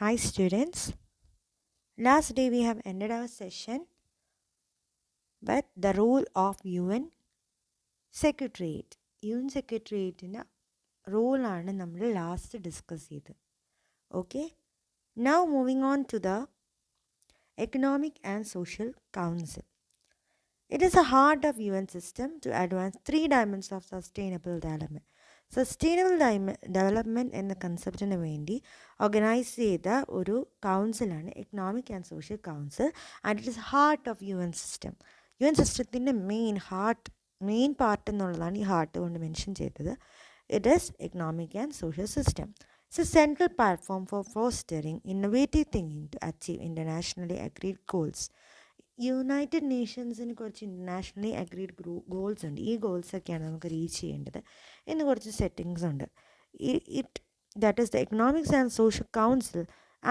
Hi students. Last day we have ended our session with the role of UN Secretariat. UN Secretariat's role ആണ് നമ്മൾ last discuss ചെയ്തത്. Okay. Now moving on to the Economic and Social Council. It is the heart of UN system to advance three dimensions of sustainable development. Sustainable development എന്ന കൺസെപ്റ്റിന് വേണ്ടി organise ചെയ്ത ഒരു കൗൺസിലാണ് economic and social council and it is heart of U N system. U N സിസ്റ്റത്തിൻ്റെ main part എന്നുള്ളതാണ് ഈ heart കൊണ്ട് മെൻഷൻ ചെയ്തത്. It is economic and social system. It's a central platform for fostering innovative thinking to achieve internationally agreed goals. United നേഷൻസിന് കുറച്ച് internationally agreed goals ഉണ്ട്. ഈ ഗോൾസൊക്കെയാണ് നമുക്ക് റീച്ച് ചെയ്യേണ്ടത് എന്ന് കുറച്ച് സെറ്റിങ്സ് ഉണ്ട്. That is the economics and social council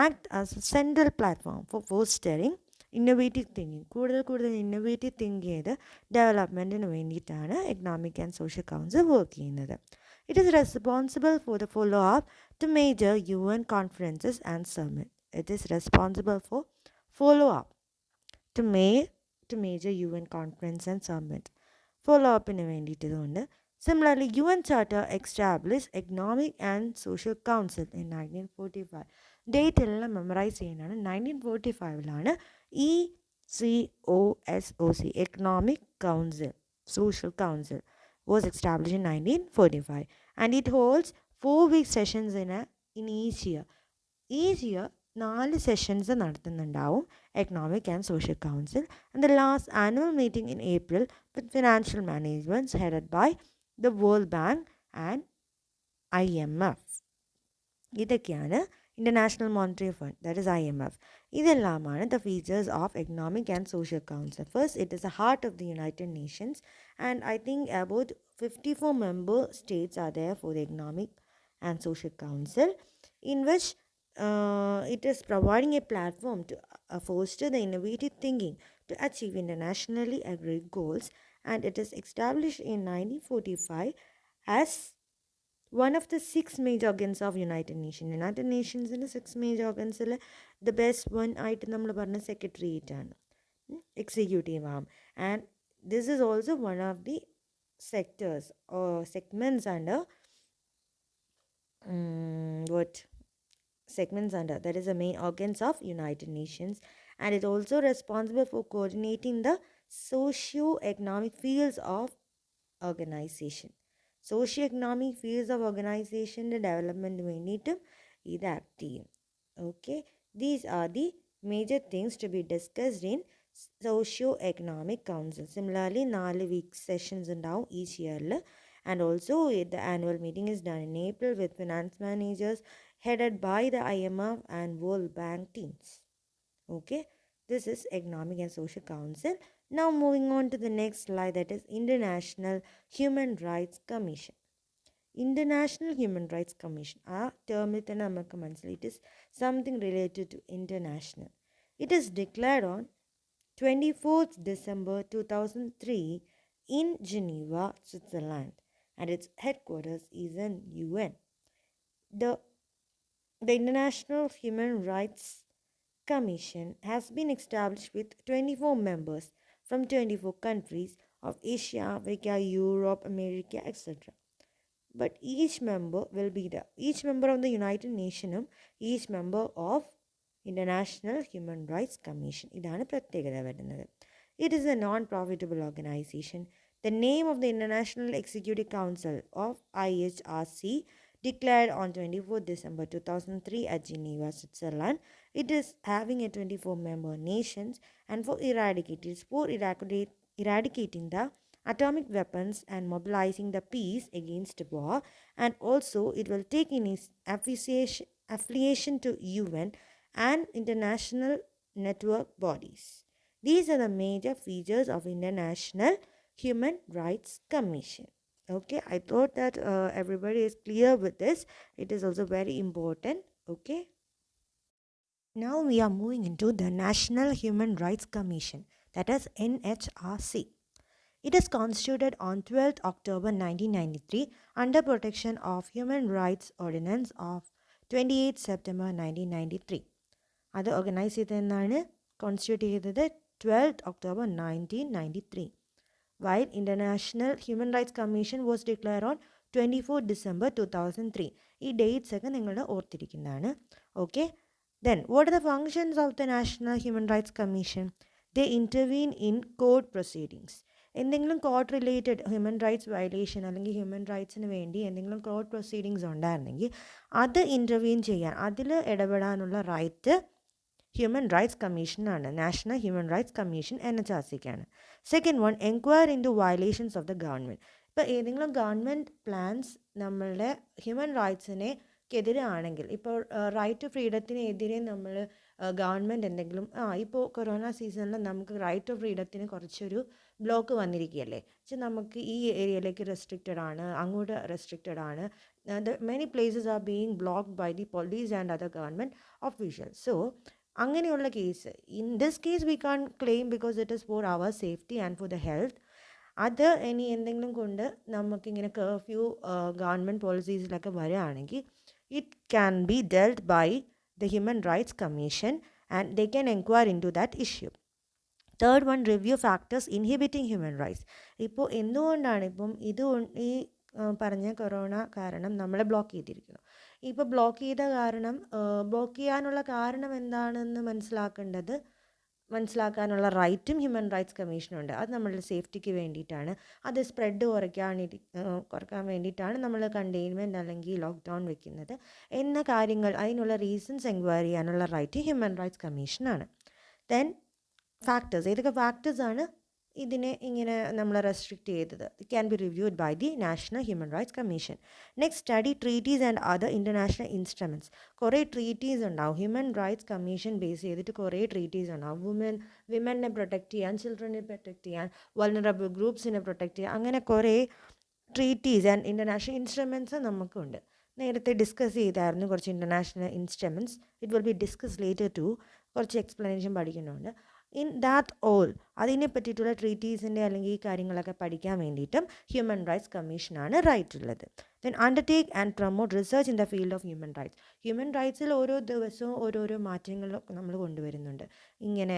act as a central platform for fostering innovative thinking. കൂടുതൽ ഇന്നോവേറ്റീവ് തിങ്ക് ചെയ്ത് ഡെവലപ്മെൻറ്റിന് വേണ്ടിയിട്ടാണ് economic and social council work ചെയ്യുന്നത്. It is responsible for the follow up to major UN conferences and summit. It is responsible for follow up to major UN conference and summit. ഫോളോ-അപ്പിന് വേണ്ടിയിട്ടതുകൊണ്ട്. Similarly, UN Charter established Economic and Social Council in 1945. Date എല്ലാം memorise ചെയ്യാനാണ്. 1945 ECOSOC Economic Council Social Council was established in 1945 and it holds 4-week sessions in each year. Each year 4 sessions നടത്തുന്നുണ്ടാവും economic and social council. And the last annual meeting in April with financial managements headed by the World Bank and IMF. ഇതൊക്കെയാണ് international monetary fund, that is IMF. ഇതെല്ലാമാണ് the features of economic and social council. First, it is a heart of the United Nations and I think about 54 member states are there for the economic and social council, in which it is providing a platform to foster the innovative thinking to achieve internationally agreed goals, and it is established in 1945 as one of the 6 major organs of United Nations. United Nations in the 6 major organs, the best one ആയിട്ട് നമ്മൾ പറഞ്ഞ secretariat ആണ്, executive arm. And this is also one of the sectors or segments under that is the main organs of United Nations, and it also responsible for coordinating the socio-economic fields of organization. Socio-economic fields of organization development വേണ്ടിയിട്ടും ഇത് act ചെയ്യും. Okay, these are the major things to be discussed in socio-economic council. Similarly, 4-week sessions ഉണ്ടാവും each year, and also the annual meeting is done in April with finance managers headed by the IMF and World Bank teams. Okay, this is Economic and Social Council. Now moving on to the next slide, that is International Human Rights Commission. International Human Rights Commission, ആ ടേമിൽ തന്നെ നമുക്ക് മനസ്സിലായി it is something related to international. It is declared on 24th December 2003 in Geneva, Switzerland, and its headquarters is in UN. The International Human Rights Commission has been established with 24 members from 24 countries of Asia, Africa, Europe, America, etc. But each member of the United Nations, each member of International Human Rights Commission. ഇതാണ് പ്രത്യേകത വരുന്നത്. It is a non-profitable organization. The name of the International Executive Council of IHRC declared on 24 December 2003 at Geneva, Switzerland. It is having a 24 member nations, and for eradicating the atomic weapons and mobilizing the peace against war, and also it will take in its affiliation to UN and international network bodies. These are the major features of International Human Rights Commission. Okay, I thought that everybody is clear with this. It is also very important. Okay, now we are moving into the National Human Rights Commission, that is NHRC. It is constituted on 12th October 1993 under protection of Human Rights Ordinance of 28 September 1993. അത് organise ചെയ്തതെന്നാണ് constitute ചെയ്തത് 12 October 1993. While International Human Rights Commission was declared on 24 December 2003. ഈ dates ഒക്കെ നിങ്ങൾ ഓർത്തിരിക്കുന്നതാണ്. Okay. Then, what are the functions of the National Human Rights Commission? They intervene in court proceedings. എന്തെങ്കിലും court related human rights violation അല്ലെങ്കിൽ human റൈറ്റ്സിന് വേണ്ടി എന്തെങ്കിലും court proceedings ഉണ്ടായിരുന്നെങ്കിൽ അത് ഇൻ്റർവീൻ ചെയ്യാൻ, അതിൽ ഇടപെടാനുള്ള റൈറ്റ് ഹ്യൂമൻ റൈറ്റ്സ് കമ്മീഷനാണ്. നാഷണൽ ഹ്യൂമൻ റൈറ്റ്സ് കമ്മീഷൻ NHRCക്കാണ്. Second one, enquire in to violations of the government. ഇപ്പോൾ ഏതെങ്കിലും ഗവൺമെൻറ് പ്ലാൻസ് നമ്മളുടെ ഹ്യൂമൻ റൈറ്റ്സിനെ എതിരെ ആണെങ്കിൽ, ഇപ്പോൾ റൈറ്റ് ടു ഫ്രീഡത്തിനെതിരെ നമ്മൾ ഗവൺമെൻറ് എന്തെങ്കിലും ഇപ്പോൾ കൊറോണ സീസണിൽ നമുക്ക് റൈറ്റ് ടു ഫ്രീഡത്തിന് കുറച്ചൊരു ബ്ലോക്ക് വന്നിരിക്കുകയല്ലേ. പക്ഷെ നമുക്ക് ഈ ഏരിയയിലേക്ക് റെസ്ട്രിക്റ്റഡ് ആണ്, അങ്ങോട്ട് റെസ്ട്രിക്റ്റഡ് ആണ്. Many places are being blocked by the police and other government officials. So അങ്ങനെയുള്ള case, in this case we can claim because it is for our safety and for the health. അത് ഇനി എന്തെങ്കിലും കൊണ്ട് നമുക്കിങ്ങനെ curfew government പോളിസീസിലൊക്കെ വരികയാണെങ്കിൽ it can be dealt by the Human Rights Commission and they can inquire into that issue. Third one, review factors inhibiting human rights. ഇപ്പോൾ എന്തുകൊണ്ടാണ് ഇപ്പം ഈ പറഞ്ഞ കൊറോണ കാരണം നമ്മളെ ബ്ലോക്ക് ചെയ്തിരിക്കുന്നു. ഇപ്പോൾ ബ്ലോക്ക് ചെയ്യാനുള്ള കാരണം എന്താണെന്ന് മനസ്സിലാക്കാനുള്ള റൈറ്റും ഹ്യൂമൻ റൈറ്റ്സ് കമ്മീഷനുണ്ട്. അത് നമ്മളുടെ സേഫ്റ്റിക്ക് വേണ്ടിയിട്ടാണ്, അത് സ്പ്രെഡ് കുറയ്ക്കാൻ വേണ്ടിയിട്ടാണ് നമ്മൾ കണ്ടെയ്ൻമെൻറ്റ് അല്ലെങ്കിൽ ലോക്ക്ഡൗൺ വെക്കുന്നത് എന്ന കാര്യങ്ങൾ, അതിനുള്ള റീസൺസ് എൻക്വയറി ചെയ്യാനുള്ള റൈറ്റ് ഹ്യൂമൻ റൈറ്റ്സ് കമ്മീഷനാണ്. ദെൻ ഫാക്ടേഴ്സ്, ഏതൊക്കെ ഫാക്ടേഴ്സാണ് ഇതിനെ ഇങ്ങനെ നമ്മൾ റെസ്ട്രിക്റ്റ് ചെയ്തത്? It can be reviewed by the national human rights commission. Next, study treaties and other international instruments. കുറേ ട്രീറ്റീസ് ഉണ്ടാവും, ഹ്യൂമൻ റൈറ്റ്സ് കമ്മീഷൻ ബേസ് ചെയ്തിട്ട് കുറേ ട്രീറ്റീസ് ഉണ്ടാവും. വിമനെ പ്രൊട്ടക്റ്റ് ചെയ്യാൻ, ചിൽഡ്രനെ പ്രൊട്ടക്റ്റ് ചെയ്യാൻ, വൾനറബിൾ ഗ്രൂപ്പ്സിനെ പ്രൊട്ടക്റ്റ് ചെയ്യാൻ, അങ്ങനെ കുറേ ട്രീറ്റീസ് ആൻഡ് ഇൻ്റർനാഷണൽ ഇൻസ്ട്രുമെൻറ്റ്സ് നമുക്കുണ്ട്. നേരത്തെ ഡിസ്കസ് ചെയ്തായിരുന്നു കുറച്ച് international instruments. It will be discuss later too, കുറച്ച് എക്സ്പ്ലനേഷൻ പഠിക്കുന്നുണ്ട്. ഇൻ ദാറ്റ് ഓൾ, അതിനെ പറ്റിയിട്ടുള്ള ട്രീറ്റീസിൻ്റെ അല്ലെങ്കിൽ ഈ കാര്യങ്ങളൊക്കെ പഠിക്കാൻ വേണ്ടിയിട്ടും ഹ്യൂമൻ റൈറ്റ്സ് കമ്മീഷനാണ് റൈറ്റ് ഉള്ളത്. Then undertake and promote research in the field of human rights. Human റൈറ്റ്സിൽ ഓരോ ദിവസവും ഓരോരോ മാറ്റങ്ങൾ നമ്മൾ കൊണ്ടുവരുന്നുണ്ട്. ഇങ്ങനെ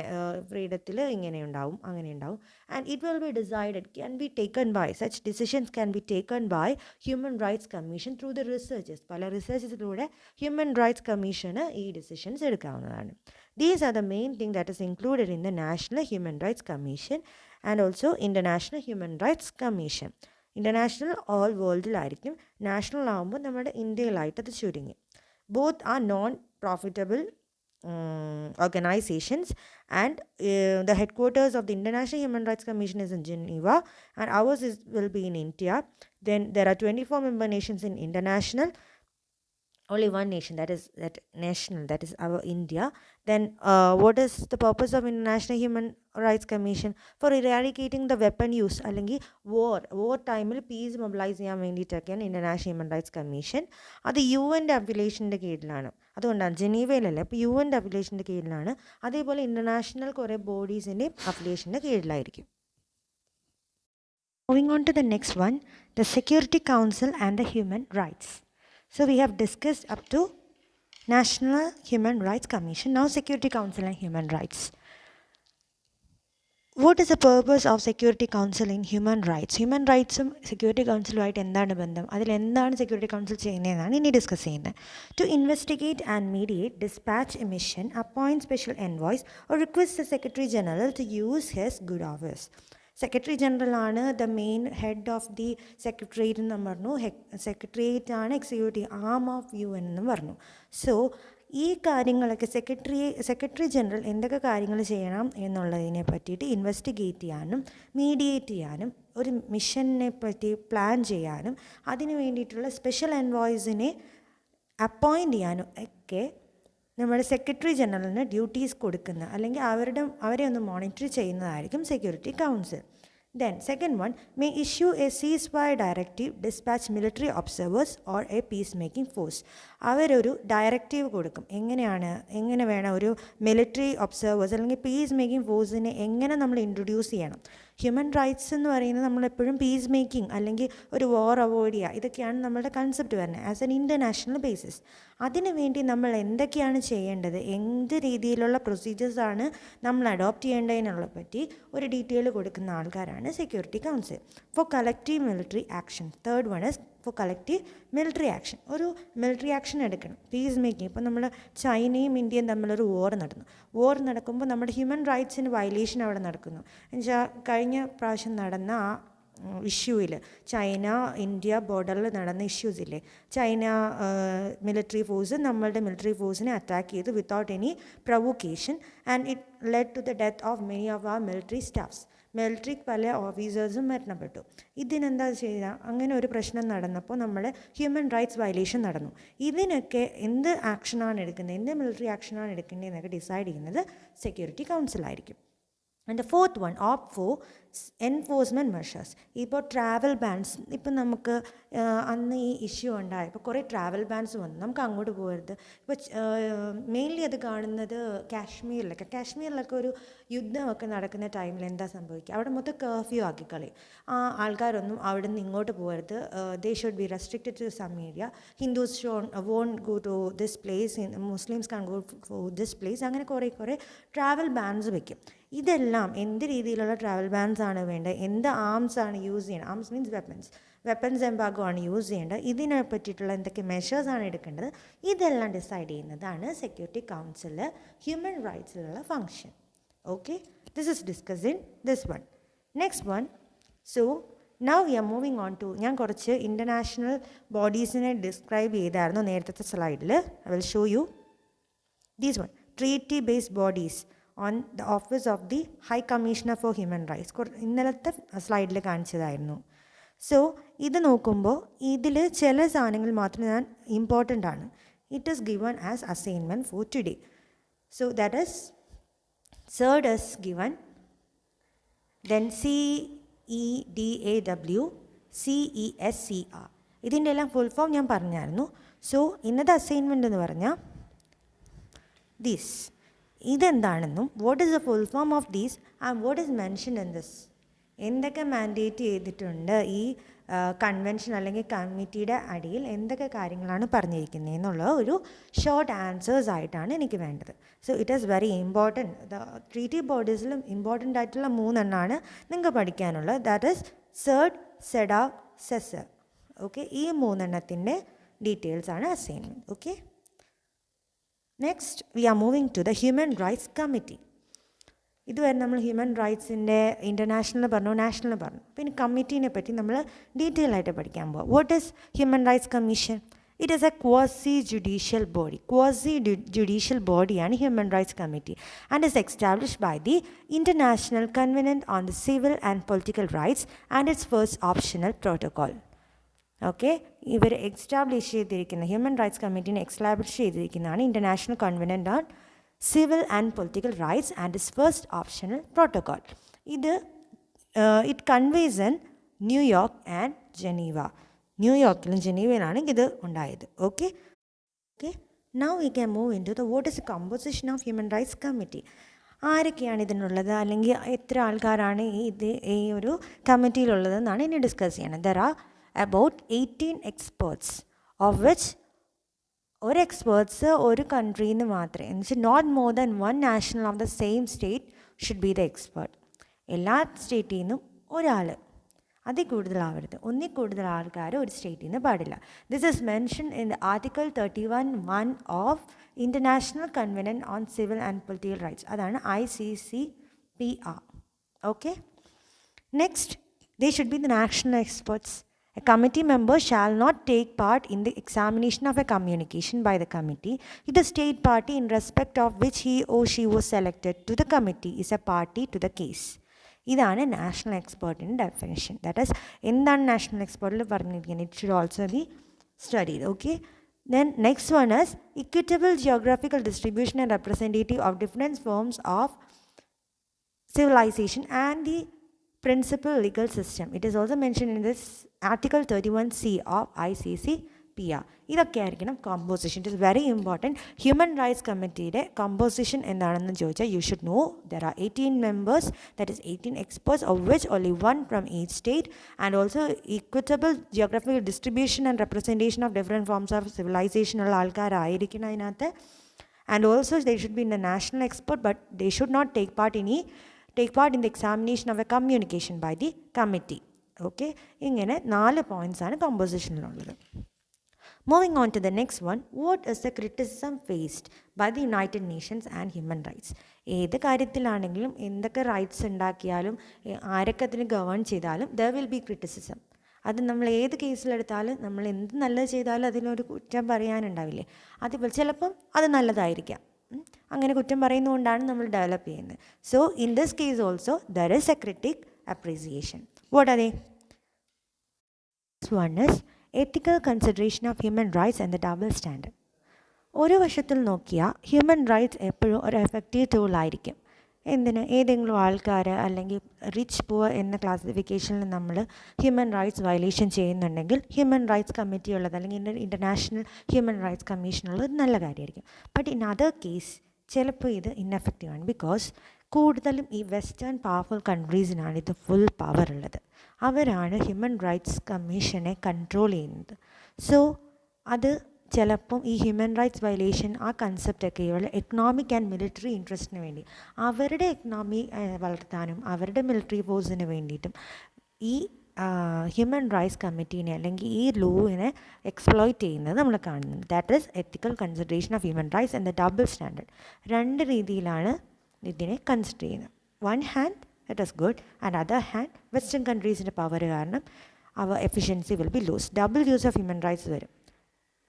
ഫ്രീഡത്തിൽ ഇങ്ങനെ ഉണ്ടാവും, അങ്ങനെ ഉണ്ടാവും. And it will be decided, can be taken by, such decisions can be taken by human rights commission through the researches. പല റിസർച്ചസിലൂടെ ഹ്യൂമൻ റൈറ്റ്സ് കമ്മീഷന് ഈ ഡിസിഷൻസ് എടുക്കാവുന്നതാണ്. These are the main thing that is included in the National Human Rights Commission and also International Human Rights Commission. International all വേൾഡിലായിരിക്കും, national ആകുമ്പോൾ നമ്മുടെ ഇന്ത്യയിലായിട്ട് അത് ചുരുങ്ങി. Both are non profitable organizations and the headquarters of the International Human Rights Commission is in Geneva and ours will be in India. Then there are 24 member nations in international. Only one nation, that is our India. Then what is the purpose of International Human Rights Commission? For eradicating the weapon use അല്ലെങ്കിൽ war ടൈമിൽ piece mobilise ചെയ്യാൻ വേണ്ടിയിട്ടൊക്കെയാണ് International Human Rights Commission. അത് UN അഫിലിയേഷൻ്റെ കീഴിലാണ്, അതുകൊണ്ടാണ് ജനീവയിലല്ല, ഇപ്പോൾ UN അഫിലിയേഷൻ്റെ കീഴിലാണ്. അതേപോലെ international കുറേ ബോഡീസിൻ്റെ അഫിലിയേഷൻ്റെ കീഴിലായിരിക്കും. Moving on to the next one, the Security Council and the Human Rights. So we have discussed up to National Human Rights Commission. Now Security Council and Human Rights. What is the purpose of Security Council in Human Rights? Human Rights Security Council ആയിട്ട് എന്താണ് ബന്ധം? അതിൽ എന്താണ് Security Council ചെയ്യുന്നതെന്നാണ് ഇനി discuss ചെയ്യുന്നത്. To investigate and mediate, dispatch a mission, appoint special envoys or request the Secretary General to use his good office. Secretary ജനറലാണ് the main head of the secretariat എന്ന് പറഞ്ഞു. സെക്രട്ടേറിയറ്റ് ആണ് executive am of UN എന്ന് പറഞ്ഞു. So ഈ കാര്യങ്ങളൊക്കെ secretary general എന്തൊക്കെ കാര്യങ്ങൾ ചെയ്യണം എന്നുള്ളതിനെ പറ്റിയിട്ട് ഇൻവെസ്റ്റിഗേറ്റ് ചെയ്യാനും മീഡിയേറ്റ് ചെയ്യാനും ഒരു മിഷനെ പറ്റി പ്ലാൻ ചെയ്യാനും അതിന് വേണ്ടിയിട്ടുള്ള സ്പെഷ്യൽ എൻവോയ്സിനെ അപ്പോയിൻ്റ് ചെയ്യാനും ഒക്കെ നമ്മുടെ സെക്രട്ടറി ജനറലിന് ഡ്യൂട്ടീസ് കൊടുക്കുന്ന അല്ലെങ്കിൽ അവരെ ഒന്ന് മോണിറ്റർ ചെയ്യുന്നതായിരിക്കും security council. Then second one, may issue a ceasefire directive, dispatch military observers or a peacemaking force. അവരൊരു ഡയറക്റ്റീവ് കൊടുക്കും, എങ്ങനെ വേണം ഒരു മിലിറ്ററി ഒബ്സർവേഴ്സ് അല്ലെങ്കിൽ പീസ് മേക്കിംഗ് ഫോഴ്സിനെ എങ്ങനെ നമ്മൾ ഇൻട്രൊഡ്യൂസ് ചെയ്യണം. ഹ്യൂമൻ റൈറ്റ്സ് എന്ന് പറയുന്നത് നമ്മളെപ്പോഴും പീസ് മേക്കിംഗ് അല്ലെങ്കിൽ ഒരു വാർ അവോയ്ഡ് ചെയ്യുക, ഇതൊക്കെയാണ് നമ്മളുടെ കൺസെപ്റ്റ് വരുന്നത് ആസ് എൻ ഇൻ്റർനാഷണൽ ബേസിസ്. അതിനു വേണ്ടി നമ്മൾ എന്തൊക്കെയാണ് ചെയ്യേണ്ടത്, എന്ത് രീതിയിലുള്ള പ്രൊസീജിയേഴ്സാണ് നമ്മൾ അഡോപ്റ്റ് ചെയ്യേണ്ടതിനുള്ള പറ്റി ഒരു ഡീറ്റെയിൽ കൊടുക്കുന്ന ആൾക്കാരാണ് security council for collective military action. Third one is for collective military action. ഒരു മിലിറ്ററി ആക്ഷൻ എടുക്കണം, പീസ് മേക്കിംഗ്. ഇപ്പോൾ നമ്മൾ ചൈനയും ഇന്ത്യയും തമ്മിലൊരു വോർ നടക്കുമ്പോൾ നമ്മുടെ ഹ്യൂമൻ റൈറ്റ്സിന് വയലേഷൻ അവിടെ നടക്കുന്നു. എന്നുവെച്ചാൽ കഴിഞ്ഞ പ്രാവശ്യം നടന്ന ആ ഇഷ്യൂവിൽ ചൈന ഇന്ത്യ ബോർഡറിൽ നടന്ന ഇഷ്യൂസില്ലേ, ചൈന മിലിറ്ററി ഫോഴ്സ് നമ്മളുടെ മിലിറ്ററി ഫോഴ്സിനെ അറ്റാക്ക് ചെയ്തു without any provocation and it led to the death of many of our military staffs. Military പല ഓഫീസേഴ്സും മരണപ്പെട്ടു. ഇതിനെന്താ ചെയ്യുക, അങ്ങനെ ഒരു പ്രശ്നം നടന്നപ്പോൾ നമ്മൾ ഹ്യൂമൻ റൈറ്റ്സ് വയലേഷൻ നടന്നു. ഇതിനൊക്കെ എന്ത് ആക്ഷനാണ് എടുക്കുന്നത്, എന്ത് മിലിറ്ററി ആക്ഷനാണ് എടുക്കേണ്ടത് എന്നൊക്കെ ഡിസൈഡ് ചെയ്യുന്നത് സെക്യൂരിറ്റി കൗൺസിലായിരിക്കും. And the fourth one, opt for enforcement measures. ഇപ്പോൾ ട്രാവൽ ബാൻസ്, ഇപ്പം നമുക്ക് അന്ന് ഈ ഇഷ്യൂ ഉണ്ടായപ്പോൾ കുറേ ട്രാവൽ ബാൻസ് വന്നു, നമുക്ക് അങ്ങോട്ട് പോകരുത്. ഇപ്പോൾ മെയിൻലി അത് കാണുന്നത് കാശ്മീരിലൊക്കെ ഒരു യുദ്ധമൊക്കെ നടക്കുന്ന ടൈമിൽ എന്താ സംഭവിക്കുക, അവിടെ മൊത്തം കർഫ്യൂ ആക്കി കളയും. ആ ആൾക്കാരൊന്നും അവിടെ നിന്ന് ഇങ്ങോട്ട് പോകരുത്, they should be restricted to some area, Hindus won't go to this place, Muslims can go to this place, അങ്ങനെ കുറേ ട്രാവൽ ബാൻസ് വയ്ക്കും. ഇതെല്ലാം എന്ത് രീതിയിലുള്ള ട്രാവൽ ബാൻസ് ആണ് വേണ്ടത്, എന്ത് ആംസ് ആണ് യൂസ് ചെയ്യേണ്ടത്, ആംസ് മീൻസ് വെപ്പൺസ് എംബാഗോ ആണ് യൂസ് ചെയ്യേണ്ടത്, ഇതിനെ പറ്റിയിട്ടുള്ള എന്തൊക്കെ മെഷേഴ്സാണ് എടുക്കേണ്ടത്, ഇതെല്ലാം ഡിസൈഡ് ചെയ്യുന്നതാണ് സെക്യൂരിറ്റി കൗൺസിൽ ഹ്യൂമൻ റൈറ്റ്സിലുള്ള function. Okay, this is discussed in this one. Next one, so now we are moving on to, ഞാൻ കുറച്ച് ഇൻ്റർനാഷണൽ ബോഡീസിനെ ഡിസ്ക്രൈബ് ചെയ്തായിരുന്നു നേരത്തെ സ്ലൈഡിൽ. I will show you these one, treaty based bodies on the office of the high commissioner for human rights. ഇന്നലത്തെ സ്ലൈഡിൽ കാണിച്ചതായിരുന്നു. So ഇത് നോക്കുമ്പോൾ ഇതിൽ ചില സാധനങ്ങൾ മാത്രം ഞാൻ ഇമ്പോർട്ടൻ്റ് ആണ്. It is given as assignment for today. So that is CERD is given, then CEDAW, CESCR. ഇതിൻ്റെ എല്ലാം ഫുൾ ഫോം ഞാൻ പറഞ്ഞായിരുന്നു. സോ ഇന്നത്തെ അസൈൻമെൻ്റ് എന്ന് പറഞ്ഞാൽ ഇതെന്താണെന്നും what is the full form of these and what is mention in this, എന്തൊക്കെ mandate ചെയ്തിട്ടുണ്ട് ഈ കൺവെൻഷൻ അല്ലെങ്കിൽ കമ്മിറ്റിയുടെ അടിയിൽ എന്തൊക്കെ കാര്യങ്ങളാണ് പറഞ്ഞിരിക്കുന്നത് എന്നുള്ള ഒരു ഷോർട്ട് ആൻസേഴ്സ് ആയിട്ടാണ് എനിക്ക് വേണ്ടത്. So it is very important. The treaty ബോഡീസിലും ഇമ്പോർട്ടൻ്റ് ആയിട്ടുള്ള 3 എണ്ണമാണ് നിങ്ങൾക്ക് പഠിക്കാനുള്ളത്. That is CERD, CEDAW, CESR. Okay, ഈ 3 എണ്ണത്തിൻ്റെ ഡീറ്റെയിൽസ് ആണ് assignment. Okay, next we are moving to the human rights committee. ഇതുവരെ നമ്മൾ ഹ്യൂമൻ റൈറ്റ്സിൻ്റെ ഇൻ്റർനാഷണൽ പറഞ്ഞു, നാഷണൽ പറഞ്ഞു. പിന്നെ കമ്മിറ്റീനെ പറ്റി നമ്മൾ ഡീറ്റെയിൽ ആയിട്ട് പഠിക്കാൻ പോകാം. What is human rights commission? It is a quasi judicial ബോഡിയാണ് human rights committee and is established by the international covenant on the civil and political rights and its first optional protocol. Okay, ഇവർ establish ചെയ്തിരിക്കുന്ന human rights കമ്മിറ്റീനെ establish ചെയ്തിരിക്കുന്നതാണ് international covenant on civil and political rights and its first optional protocol. ഇത് it convenes in New York and Geneva. ന്യൂയോർക്കിലും ജനീവയിലാണ് ഇത് ഉണ്ടായത്. Okay, now we can move in to the what is the composition of human rights committee. ആരൊക്കെയാണ് ഇതിനുള്ളത്, അല്ലെങ്കിൽ എത്ര ആൾക്കാരാണ് ഈ ഒരു കമ്മിറ്റിയിലുള്ളതെന്നാണ് ഇനി ഡിസ്കസ് ചെയ്യണം. There are about 18 experts, of which ഒരു എക്സ്പേർട്സ് ഒരു കൺട്രിയിൽ നിന്ന് മാത്രമേ, എന്ന് വെച്ചാൽ not more than 1 national of the same state should be the expert. എല്ലാ സ്റ്റേറ്റിൽ നിന്നും ഒരാൾ, അതിൽ കൂടുതലാവരുത്, ഒന്നിൽ കൂടുതൽ ആൾക്കാർ ഒരു സ്റ്റേറ്റിൽ നിന്ന് പാടില്ല. This is mention in the article 31(1) of international covenant on civil and political rights. അതാണ് ICCPR. Okay, next, they should be the national experts. A committee member shall not take part in the examination of a communication by the committee if the state party in respect of which he or she was selected to the committee is a party to the case. ഇതാണ് national എക്സ്പേർട്ടിൻ്റെ definition. That is എന്താണ് national എക്സ്പേർട്ടിൽ പറഞ്ഞിരിക്കുന്നത്. It should also be studied. Okay, then next one is equitable geographical distribution and representative of different forms of civilization and the principal legal system. It is also mentioned in this Article 31C of ICCPR. ഇതൊക്കെയായിരിക്കണം composition. It is very important. Human Rights Committeeയുടെ composition എന്താണെന്ന് ചോദിച്ചാൽ you should know there are 18 members, that is 18 experts, of which only one from each state, and also equitable geographical distribution and representation of different forms of civilization ഉള്ള ആൾക്കാരായിരിക്കണം അതിനകത്ത്. And also they should be the national expert, but they should not take part in the examination of a communication by the committee. Okay, ഇങ്ങനെ 4 points ആണ് കമ്പോസിഷനിലുള്ളത്. Moving on to the next one, what is the criticism faced by the United Nations and human rights? ഏത് കാര്യത്തിലാണെങ്കിലും എന്തൊക്കെ rights ഉണ്ടാക്കിയാലും ആരൊക്കെ അതിന് govern ചെയ്താലും there will be criticism. അത് നമ്മൾ ഏത് കേസിലെടുത്താലും നമ്മൾ എന്ത് നല്ലത് ചെയ്താലും അതിനൊരു കുറ്റം പറയാനുണ്ടാവില്ലേ, അതുപോലെ ചിലപ്പം അത് നല്ലതായിരിക്കാം, അങ്ങനെ കുറ്റം പറയുന്നതുകൊണ്ടാണ് നമ്മൾ ഡെവലപ്പ് ചെയ്യുന്നത്. So in this case also there is a critic appreciation. What are they? One is ethical consideration of human rights and the double standard. ഒരു വശത്തിൽ നോക്കിയാൽ ഹ്യൂമൻ റൈറ്റ്സ് എപ്പോഴും ഒരു എഫക്റ്റീവ് ടൂളായിരിക്കും. എന്തിന്? ഏതെങ്കിലും ആൾക്കാർ അല്ലെങ്കിൽ റിച്ച് പുവർ എന്ന ക്ലാസിഫിക്കേഷനിൽ നമ്മൾ ഹ്യൂമൻ റൈറ്റ്സ് വയലേഷൻ ചെയ്യുന്നുണ്ടെങ്കിൽ ഹ്യൂമൻ റൈറ്റ്സ് കമ്മിറ്റി ഉള്ളത് അല്ലെങ്കിൽ ഇൻ്റർനാഷണൽ ഹ്യൂമൻ റൈറ്റ്സ് കമ്മീഷൻ ഉള്ളത് നല്ല കാര്യമായിരിക്കും. ബട്ട് ഇൻ അതർ കേസ് ചിലപ്പോൾ ഇത് ഇന്നെഫക്റ്റീവാണ്. ബിക്കോസ് കൂടുതലും ഈ വെസ്റ്റേൺ പവർഫുൾ കൺട്രീസിനാണ് ഇത് ഫുൾ പവർ ഉള്ളത്. അവരാണ് ഹ്യൂമൻ റൈറ്റ്സ് കമ്മീഷനെ കൺട്രോൾ ചെയ്യുന്നത്. സോ അത് ചിലപ്പം ഈ ഹ്യൂമൻ റൈറ്റ്സ് വയലേഷൻ ആ കൺസെപ്റ്റൊക്കെ ഇവരുടെ എക്കണോമിക് ആൻഡ് മിലിറ്ററി ഇൻട്രസ്റ്റിന് വേണ്ടി അവരുടെ എക്കണോമി വളർത്താനും അവരുടെ മിലിറ്ററി ഫോഴ്സിന് വേണ്ടിയിട്ടും ഈ ഹ്യൂമൻ റൈറ്റ്സ് കമ്മിറ്റീനെ അല്ലെങ്കിൽ ഈ ലോവിനെ എക്സ്പ്ലോയിറ്റ് ചെയ്യുന്നത് നമ്മൾ കാണുന്നത്. That is ethical consideration of human rights and the double standard. 2 രീതിയിലാണ് ഇതിനെ കൺസിഡർ ചെയ്യുന്നത്. One hand it is good and other hand western കൺട്രീസിൻ്റെ പവർ കാരണം അവർ efficiency will be lose. Double use of human rights വരും.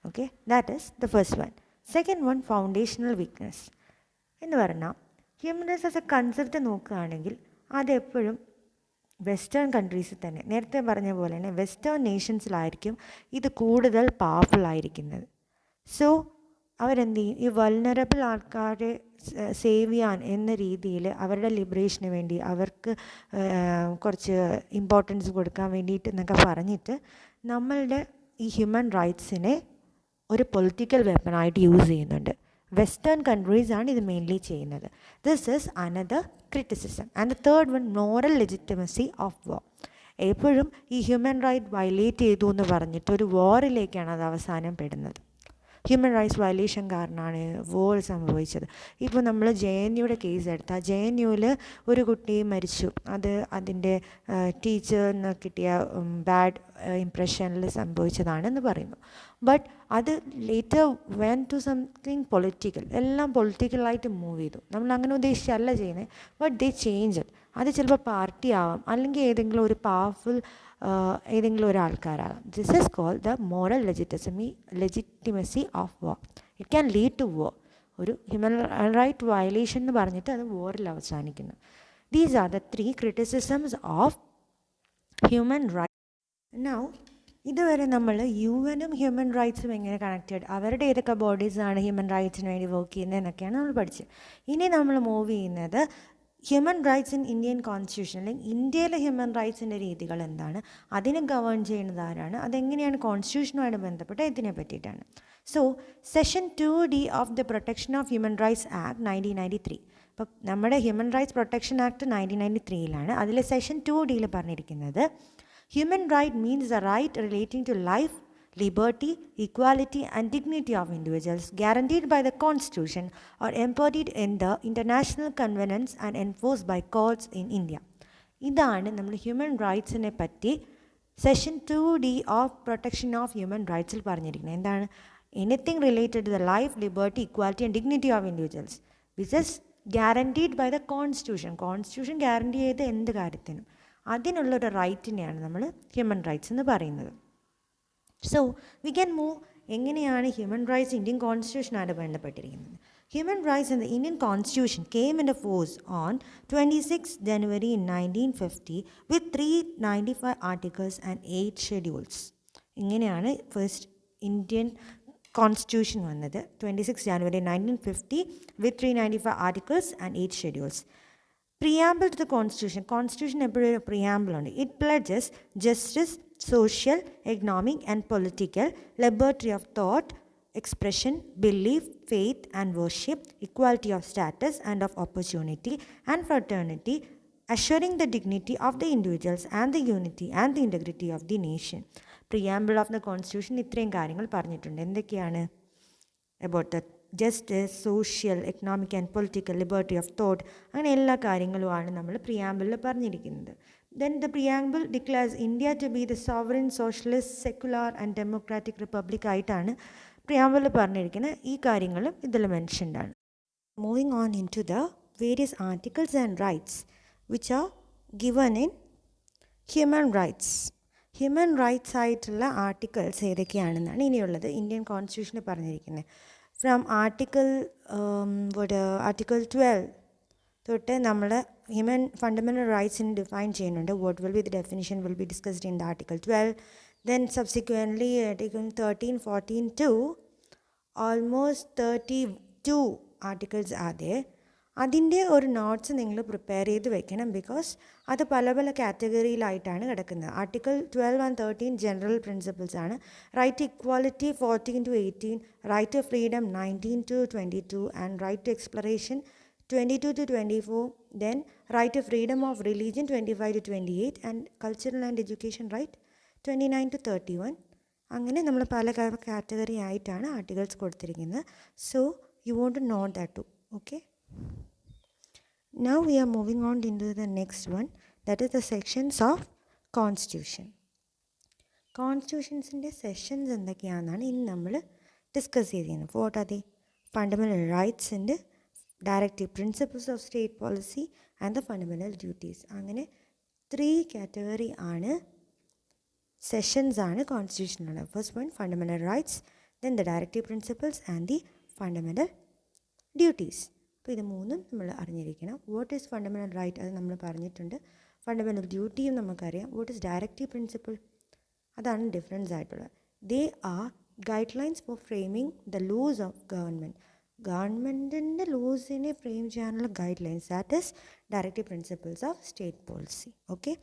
Okay, that is the first one. Second one, foundational weakness എന്ന് പറഞ്ഞാൽ human rights as A concept നോക്കുകയാണെങ്കിൽ അതെപ്പോഴും western കൺട്രീസിൽ തന്നെ നേരത്തെ പറഞ്ഞ പോലെ തന്നെ വെസ്റ്റേൺ നേഷൻസിലായിരിക്കും ഇത് കൂടുതൽ പവർഫുൾ ആയിരിക്കുന്നത്. സോ അവരെന്ത് ചെയ്യും? ഈ വൾനറബിൾ ആൾക്കാരെ സേവ് ചെയ്യാൻ എന്ന രീതിയിൽ അവരുടെ ലിബറേഷന് വേണ്ടി അവർക്ക് കുറച്ച് ഇമ്പോർട്ടൻസ് കൊടുക്കാൻ വേണ്ടിയിട്ട് എന്നൊക്കെ പറഞ്ഞിട്ട് നമ്മളുടെ ഈ ഹ്യൂമൻ റൈറ്റ്സിനെ ഒരു പൊളിറ്റിക്കൽ വെപ്പണായിട്ട് യൂസ് ചെയ്യുന്നുണ്ട്. വെസ്റ്റേൺ കൺട്രീസാണ് ഇത് മെയിൻലി ചെയ്യുന്നത്. This is another criticism. And the third one, moral legitimacy of വാർ. എപ്പോഴും ഈ ഹ്യൂമൻ റൈറ്റ് വയലേറ്റ് ചെയ്തു എന്ന് പറഞ്ഞിട്ട് ഒരു വാറിലേക്കാണ് അത് അവസാനം പെടുന്നത്. ഹ്യൂമൻ റൈറ്റ്സ് വയലേഷൻ കാരണമാണ് വോർ സംഭവിച്ചത്. ഇപ്പോൾ നമ്മൾ JNUയുടെ കേസ് എടുത്താൽ JNUവിൽ ഒരു കുട്ടി മരിച്ചു. അതിൻ്റെ ടീച്ചറിന് കിട്ടിയ ബാഡ് ഇംപ്രഷനിൽ സംഭവിച്ചതാണെന്ന് പറയുന്നു. ബട്ട് അത് later when to something political, എല്ലാം പൊളിറ്റിക്കലായിട്ട് മൂവ് ചെയ്തു. നമ്മൾ അങ്ങനെ ഉദ്ദേശിച്ചല്ല ചെയ്യുന്നത്. But they change it. അത് ചിലപ്പോൾ പാർട്ടി ആവാം, അല്ലെങ്കിൽ ഏതെങ്കിലും ഒരു പവർഫുൾ ഏതെങ്കിലും ഒരാൾക്കാരാകാം. This is called the moral legitimacy of war. It can lead to war. ഒരു ഹ്യൂമൻ റൈറ്റ് വയലേഷൻ എന്ന് പറഞ്ഞിട്ട് അത് വാറിൽ അവസാനിക്കുന്നു. These are the 3 criticisms of human right. Now ഇതുവരെ നമ്മൾ UN ഹ്യൂമൻ റൈറ്റ്സും എങ്ങനെ കണക്റ്റഡ്, അവരുടെ ഏതൊക്കെ ബോഡീസാണ് ഹ്യൂമൻ റൈറ്റ്സിന് വേണ്ടി വർക്ക് ചെയ്യുന്നത് എന്നൊക്കെയാണ് നമ്മൾ പഠിച്ചത്. ഇനി നമ്മൾ മൂവ് ചെയ്യുന്നത് human rights in Indian constitution, അല്ലെങ്കിൽ ഇന്ത്യയിലെ ഹ്യൂമൻ റൈറ്റ്സിൻ്റെ രീതികൾ എന്താണ്, അതിനെ ഗവേൺ ചെയ്യുന്നത് ആരാണ്, അതെങ്ങനെയാണ് കോൺസ്റ്റിറ്റ്യൂഷനുമായിട്ട് ബന്ധപ്പെട്ട് ഇതിനെ പറ്റിയിട്ടാണ്. So session 2D of the protection of human rights act 1993. ഇപ്പം നമ്മുടെ ഹ്യൂമൻ റൈറ്റ്സ് പ്രൊട്ടക്ഷൻ ആക്ട് 1993 അതിൽ സെഷൻ 2Dയിൽ പറഞ്ഞിരിക്കുന്നത് human right means the right relating to life, liberty, equality and dignity of individuals guaranteed by the Constitution or embodied in the international conventions and enforced by courts in India. ഇതാണ് നമ്മൾ human റൈറ്റ്സിനെ പറ്റി section 2D of protection of human റൈറ്റ്സിൽ പറഞ്ഞിരിക്കുന്നത്. എന്താണ്? Anything related to the life, liberty, equality and dignity of individuals which is guaranteed by the constitution. Constitution guarantee ചെയ്ത എന്ത് കാര്യത്തിനും അതിനുള്ളൊരു റൈറ്റിനെയാണ് നമ്മൾ ഹ്യൂമൻ റൈറ്റ്സ് എന്ന് പറയുന്നത്. So we can move. എങ്ങനെയാണ് ഹ്യൂമൻ റൈറ്റ്സ് ഇന്ത്യൻ കോൺസ്റ്റിറ്റ്യൂഷനായിട്ട് ബന്ധപ്പെട്ടിരിക്കുന്നത്? Human rights in the Indian constitution came in force on 26 January 1950 with 395 articles and 8 schedules. ഇങ്ങനെയാണ് ഫസ്റ്റ് ഇന്ത്യൻ കോൺസ്റ്റിറ്റ്യൂഷൻ വന്നത് 26 January 1950 with 395 articles and 8 schedules. Preamble to the Constitution. Constitution എപ്പോഴും ഒരു preamble ഉണ്ട്. It pledges justice, social, economic and political, liberty of thought, expression, belief, faith and worship, equality of status and of opportunity and fraternity, assuring the dignity of the individuals and the unity and the integrity of the nation. Preamble of the Constitution ഇത്രയും കാര്യങ്ങൾ പറഞ്ഞിട്ടുണ്ട്. എന്തൊക്കെയാണ്? About the justice, social, economic and political, liberty of thought, അങ്ങനെ എല്ലാ കാര്യങ്ങളുമാണ് നമ്മൾ പ്രിയാമ്പിളിൽ പറഞ്ഞിരിക്കുന്നത്. Then the preamble declares India to be the sovereign, socialist, secular and democratic republic ആയിട്ടാണ് പ്രിയാമ്പിളിൽ പറഞ്ഞിരിക്കുന്നത്. ഈ കാര്യങ്ങളും ഇതിൽ മെൻഷൻഡ് ആണ്. Moving on into the various articles and rights which are given in human rights. Human rights ആയിട്ടുള്ള articles ഏതൊക്കെയാണെന്നാണ് ഇനിയുള്ളത് Indian കോൺസ്റ്റിറ്റ്യൂഷനിൽ പറഞ്ഞിരിക്കുന്നത്. From article 12 തൊട്ട് നമ്മൾ ഹ്യൂമൻ ഫണ്ടമെൻ്റൽ റൈറ്റ്സിന് ഡിഫൈൻ ചെയ്യുന്നുണ്ട്. What will be the definition will be discussed in the article 12. Then subsequently article 13, 14 to almost 32 articles are there. അതിൻ്റെ ഒരു notes നിങ്ങൾ prepare ചെയ്ത് വെക്കണം. ബിക്കോസ് അത് പല പല കാറ്റഗറിയിലായിട്ടാണ് കിടക്കുന്നത്. ആർട്ടിക്കിൾ 12 and 13 ജനറൽ പ്രിൻസിപ്പിൾസ് ആണ്. Right to equality 14 to 18, right to freedom 19 to 22 and right to exploration 22 to 24. Then right to freedom of religion 25 to 28 and cultural and education right 29 to 31. അങ്ങനെ നമ്മൾ പല category ആയിട്ടാണ് articles കൊടുത്തിരിക്കുന്നത്. So you want to note that too. Okay. Now we are moving on into the next one, that is the sections of Constitution. Constitutionsൻ്റെ sections എന്തൊക്കെയാണെന്നാണ് ഇനി നമ്മൾ discuss ചെയ്തിരുന്നത്. What are the? Fundamental rights ഉണ്ട്, directive principles of state policy and the fundamental duties. അങ്ങനെ 3 category ആണ് sections ആണ് കോൺസ്റ്റിറ്റ്യൂഷനിലുള്ളത്. First one fundamental rights, then the directive principles and the fundamental duties. അപ്പോൾ ഇത് മൂന്നും നമ്മൾ അറിഞ്ഞിരിക്കണം. വാട്ട് ഈസ് ഫണ്ടമെൻ്റൽ റൈറ്റ് അത് നമ്മൾ പറഞ്ഞിട്ടുണ്ട്. ഫണ്ടമെൻ്റൽ ഡ്യൂട്ടിയും നമുക്കറിയാം. വാട്ട് ഈസ് ഡയറക്റ്റീവ് പ്രിൻസിപ്പിൾ അതാണ് ഡിഫറൻസ് ആയിട്ടുള്ളത്. They are guidelines for framing the laws of government. ഗവൺമെൻറ്റിൻ്റെ ലോസിനെ ഫ്രെയിം ചെയ്യാനുള്ള guidelines, that is directive principles of state policy. Okay.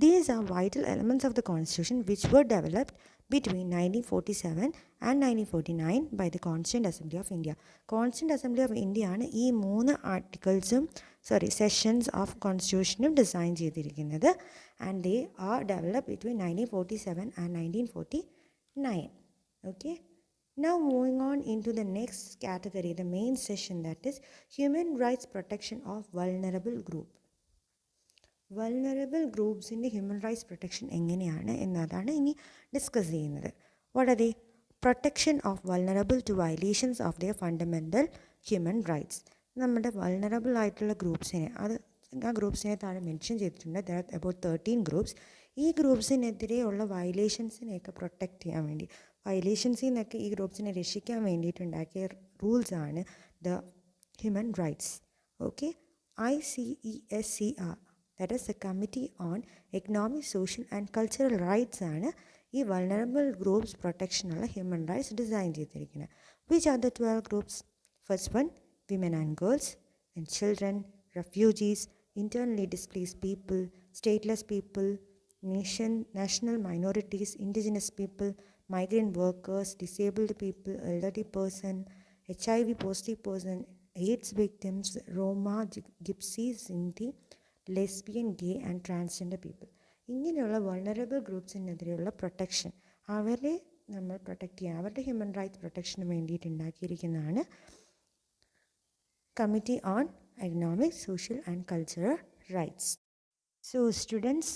These are vital elements of the constitution which were developed between 1947 and 1949 by the Constituent Assembly of India. Constituent Assembly of India ആണ് ഈ 3 ആർട്ടിക്കിൾസും sessions of കോൺസ്റ്റിറ്റ്യൂഷനും design ചെയ്തിരിക്കുന്നത്. And they are developed between 1947 and 1949. Okay. Now moving on into the next category, the main session, that is human rights protection of vulnerable group. Vulnerable ഗ്രൂപ്പ്സിൻ്റെ human rights protection എങ്ങനെയാണ് എന്നതാണ് ഇനി discuss ചെയ്യുന്നത്. What are the? Protection of vulnerable to violations of their fundamental human rights. നമ്മുടെ vulnerable ആയിട്ടുള്ള ഗ്രൂപ്പ്സിനെ ആ ഗ്രൂപ്പ്സിനെ താഴെ മെൻഷൻ ചെയ്തിട്ടുണ്ട്. There are about 13 groups. ഈ ഗ്രൂപ്പ്സിനെതിരെയുള്ള വയലേഷൻസിനെയൊക്കെ പ്രൊട്ടക്റ്റ് ചെയ്യാൻ വേണ്ടി, വയലേഷൻസിൽ നിന്നൊക്കെ ഈ ഗ്രൂപ്പ്സിനെ രക്ഷിക്കാൻ വേണ്ടിയിട്ടുണ്ടാക്കിയ റൂൾസാണ് the human rights. Okay. ICESCR, that is the Committee on Economic, Social and Cultural Rights ആണ് ഈ വൾണറബിൾ ഗ്രൂപ്പ്സ് പ്രൊട്ടക്ഷനുള്ള ഹ്യൂമൻ റൈറ്റ്സ് ഡിസൈൻ ചെയ്തിരിക്കുന്നത്. Which are the 12 groups? First one women and girls and children, refugees, internally displaced people, stateless people, national minorities, indigenous people, migrant workers, disabled people, elderly person, HIV positive person, AIDS victims, Roma, Gypsies, Sindhi, lesbian, gay and transgender people. ഇങ്ങനെയുള്ള vulnerable ഗ്രൂപ്പ്സിനെതിരെയുള്ള protection, അവരെ നമ്മൾ protect ചെയ്യുക, അവരുടെ human rights പ്രൊട്ടക്ഷന് വേണ്ടിയിട്ട് ഉണ്ടാക്കിയിരിക്കുന്നതാണ് committee on economic, social and cultural rights. So students,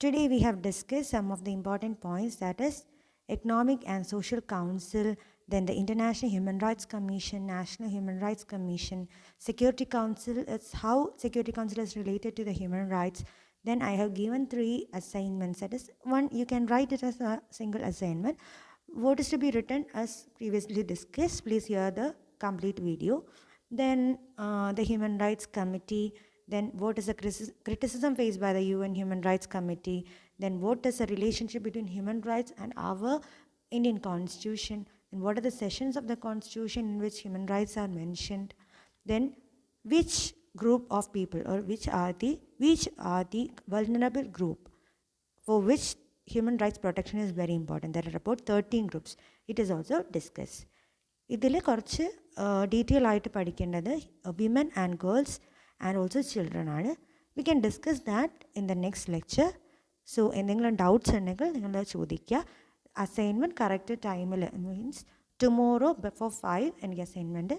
today we have discussed some of the important points, that is Economic and Social Council, then the International Human Rights Commission, National Human Rights Commission, Security Council. It's how Security Council is related to the human rights. Then I have given 3 assignments. That is, one, you can write it as a single assignment. What is to be written as previously discussed, please hear the complete video. Then the Human Rights Committee. Then what is the criticism faced by the UN Human Rights Committee? Then what is the relationship between human rights and our Indian Constitution? And what are the sessions of the Constitution in which human rights are mentioned? Then which group of people, or which are the vulnerable group for which human rights protection is very important. There are about 13 groups. It is also discussed. ഇതിൽ കുറച്ച് detail ആയിട്ട് പഠിക്കേണ്ടത് women and girls and also children ആണ്. We can discuss that in the next lecture. So എന്തെങ്കിലും doubts ഉണ്ടെങ്കിൽ നിങ്ങൾ ചോദിക്കുക. Assignment correct ടൈമിൽ മീൻസ് ടുമോറോ ബിഫോർ 5 എനിക്ക് അസൈൻമെൻറ്റ്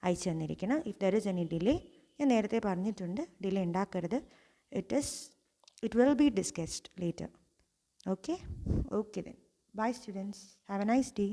അയച്ചു തന്നിരിക്കണം. If there is any delay, ഞാൻ നേരത്തെ പറഞ്ഞിട്ടുണ്ട്, ഡിലേ ഉണ്ടാക്കരുത്. It will be discussed later. Okay then. Bye students. Have a nice day.